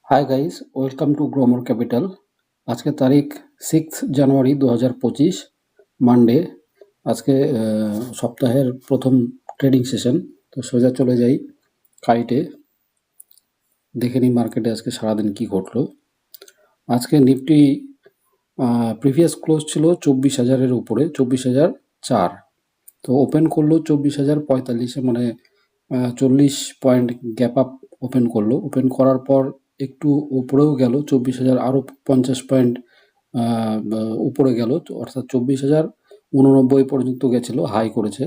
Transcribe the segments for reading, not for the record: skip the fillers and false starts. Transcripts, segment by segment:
High guys, welcome to Growmore Capital. আজকে তারিখ 6 জানুয়ারি 2025, Monday. আজকে সপ্তাহের প্রথম ট্রেডিং সেশন। তো সোজা চলে যাই কাইটে, দেখে নিই মার্কেটে আজকে সারাদিন কি ঘটলো। আজকে নিফটি প্রিভিয়াস ক্লোজ ছিল 24,000-এর উপরে, 24,004। তো ওপেন করলো 24,045-এ, মানে 40 পয়েন্ট গ্যাপ আপ ওপেন করলো। ওপেন করার পর একটু উপরেও গেল, 24,000 আরও 50 পয়েন্ট উপরে গেল, অর্থাৎ 24,089 পর্যন্ত গেছিল, হাই করেছে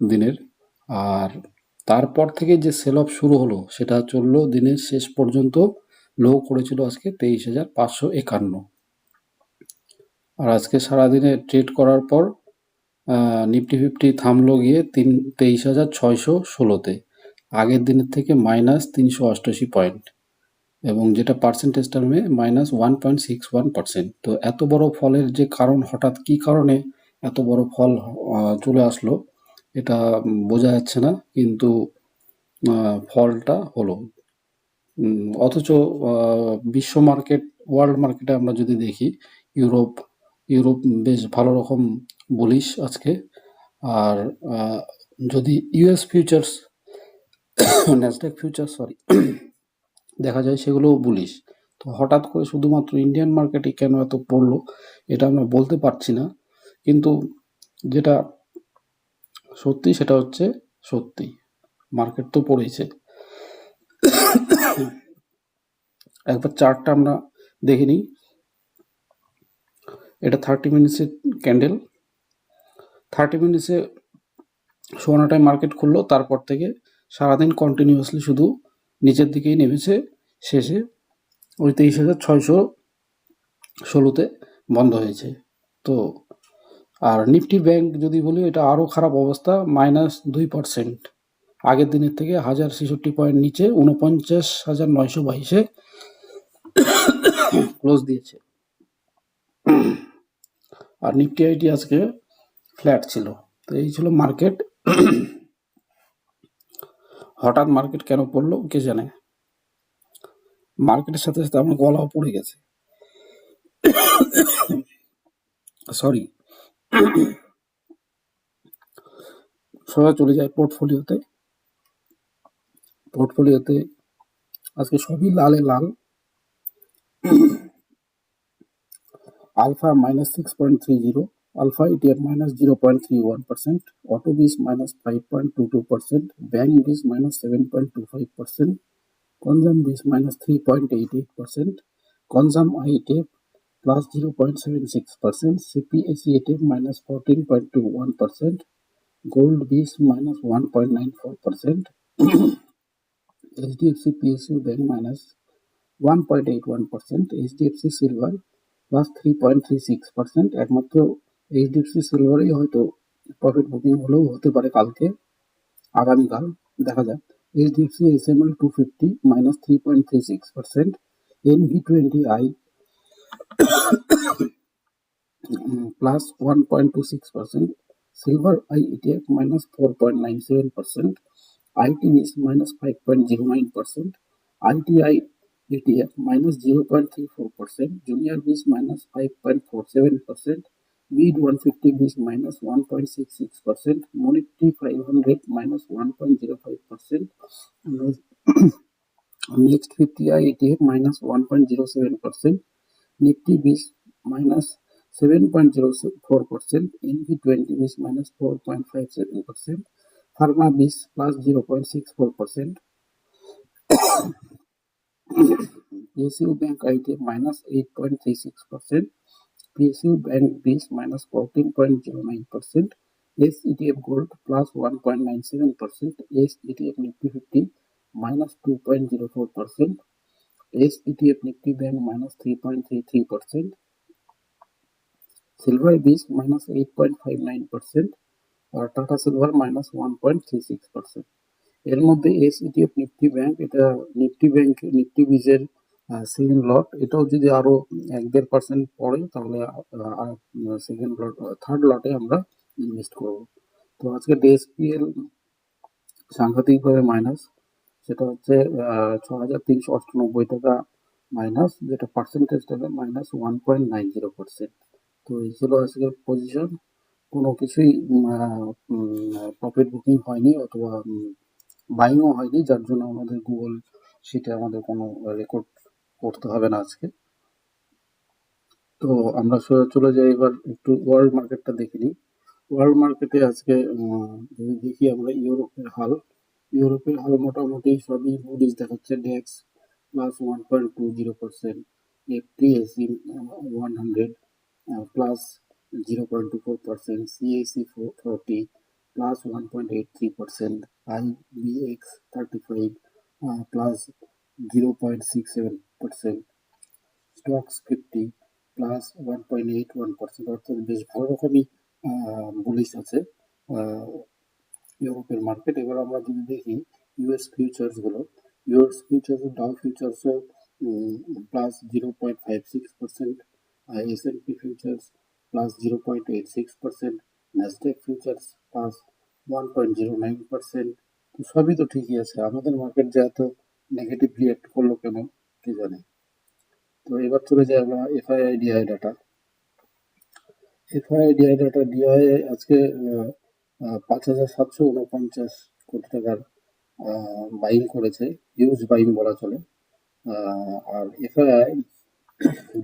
দিনের। আর তারপর থেকে যে সেল অফ শুরু হলো সেটা চললো দিনের শেষ পর্যন্ত। লো করেছিল আজকে 23,551। আর আজকে সারাদিনে ট্রেড করার পর নিফটি ফিফটি থামলো গিয়ে 23,616-তে, আগের দিনের থেকে -388 পয়েন্ট, এবং যেটা পার্সেন্টেজ টার্মে -1.61%। তো এত বড় ফলের যে কারণ, হঠাৎ কি কারণে এত বড় ফল চলে আসলো এটা বোঝা যাচ্ছে না, কিন্তু ফলটা হলো। অথচ বিশ্ব মার্কেট, ওয়ার্ল্ড মার্কেটে আমরা যদি দেখি, ইউরোপ বেশ ভালো রকম বুলিশ আজকে। আর যদি ইউএস ফিউচার্স, ন্যাসডাক ফিউচার্স দেখা যায়, সেগুলোও বুলিশ। তো হঠাৎ করে শুধুমাত্র ইন্ডিয়ান মার্কেটে কেন এত পড়লো এটা আমরা বলতে পারছি না, কিন্তু যেটা সত্যি সেটা হচ্ছে সত্যি, মার্কেট তো পড়েছে। একবার চার্টটা আমরা দেখে নিই। এটা 30 মিনিটসের ক্যান্ডেল। 30 মিনিটসে সোনাটায় মার্কেট খুললো, তারপর থেকে সারাদিন কন্টিনিউয়াসলি শুধু নিচের দিকেই নেমেছে। শেষে ওই 23,616-তে বন্ধ হয়েছে। তো আর নিফটি ব্যাংক যদি বলি, এটা আরও খারাপ অবস্থা, -2%। আগের দিনের থেকে 1066 পয়েন্ট নিচে, 49,922-এ ক্লোজ দিয়েছে। আর নিফটি আইটি আজকে ফ্ল্যাট ছিল। তো এই ছিল মার্কেট। হঠাৎ মার্কেট কেন পড়লো কে জানে। মার্কেটের সাথে সাথে আমার গলাও পড়ে গেছে, সরি। সোজা চলে যায় পোর্টফোলিওতে। আজকে সবই লালে লাল। আলফা -6.30, আলফা ইটিএফ -0.31%, অটো বিস -5.22%, ব্যাংক বিস -7.25%, কনজাম বিস -3.88%, কনজাম আইটিএফ +0.76%, সিপিএসই ইটিএফ -14.21%, গোল্ড বিস -1.94%, HDFC PSU bank -1.81%, HDFC silver +3.36%। একমাত্র এইচডিএফসি সিলভারেই হয়তো প্রফিট বুকিং হলেও হতে পারে কালকে, আগামীকাল দেখা যাক। HDFC SML 250 -3.36%, NV20I +1.26%, silver I ETF -4.97%, ITBIS -5.09%, ITI ETF -0.34%, Junior BIS -5.47%, Mid 150 BIS -1.66%, Nifty 500 -1.05%, Next 50I ETF -1.07%, Nifty BIS -7.04%, NV20 BIS -4.57%, Pharma BIS +0.64%, PSU Bank ITF -8.36%, PSU Bank BIS -14.09%, SETF Gold +1.97%, SETF Nifty 50 -2.04%, SETF Nifty Bank -3.33%, Silver BIS -8.59%, और tata silver -1.36%। এর মধ্যে এসইটিএফ Nifty bank, এটা Nifty বিজের second লট, এটাও যদি আরো 1-1.5% পড়ে তাহলে third লটে আমরা ইনভেস্ট করব। তো আজকে ডিএসপিএল সাংঘাতিকভাবে মাইনাস, সেটা হচ্ছে 6,398 টাকা মাইনাস, যেটা পার্সেন্টেজ দেবে -1.90%। তো এই ছিল আজকের পজিশন। কোনো কিছুই প্রফিট বুকিং হয়নি অথবা বাইংও হয়নি, যার জন্য আমাদের গুগল শিটে আমাদের কোনো রেকর্ড করতে হবে না আজকে। তো আমরা চলে যাই এবার একটু ওয়ার্ল্ড মার্কেটটা দেখে নিই। ওয়ার্ল্ড মার্কেটে আজকে যদি দেখি আমরা ইউরোপের হাল মোটামুটি সবই বুলিশ দেখাচ্ছে। ডেক্স +1.20%, এফটিএসি 100 +0.24%, সিএসি 40 +1.83%, আইবিএক্স 35 +0.67%, স্টক্স 50 +1.81%। অর্থাৎ বেশ ভালো রকমই বুলিশ আছে ইউরোপের মার্কেট। এবার আমরা যদি দেখি ইউএস ফিউচার্স গুলো, ইউএস ফিউচার্স ডাউ ফিউচার্সও +0.56%, এসএনপি ফিউচার্স +0.86%, ন্যাসডাক ফিউচার্স +1.09%। তো সবই তো ঠিকই আছে, আমাদের মার্কেট যে এত নেগেটিভ রিয়াক্ট করলো কেন কে জানে। তো এবার চলে যাই আমরা এফআইআই ডাটা। ডিআই আজকে 5,749 কোটি টাকার বাইং করেছে, হিউজ বাইং বলা চলে। আর এফআইআই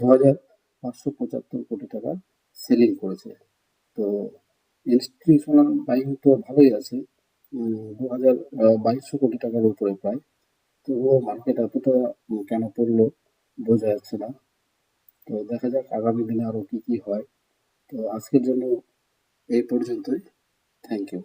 2,575 কোটি টাকা সেলিং করেছে। তো ইনস্টিটিউশনাল বাইং তো ভালোই আছে, 2,2200 কোটি টাকার উপরে প্রায়। তবুও মার্কেট এতটা কেন পড়লো বোঝা যাচ্ছে না। তো দেখা যাক আগামী দিনে আরো কি কি হয়। তো আজকের জন্য এই পর্যন্তই। Thank you.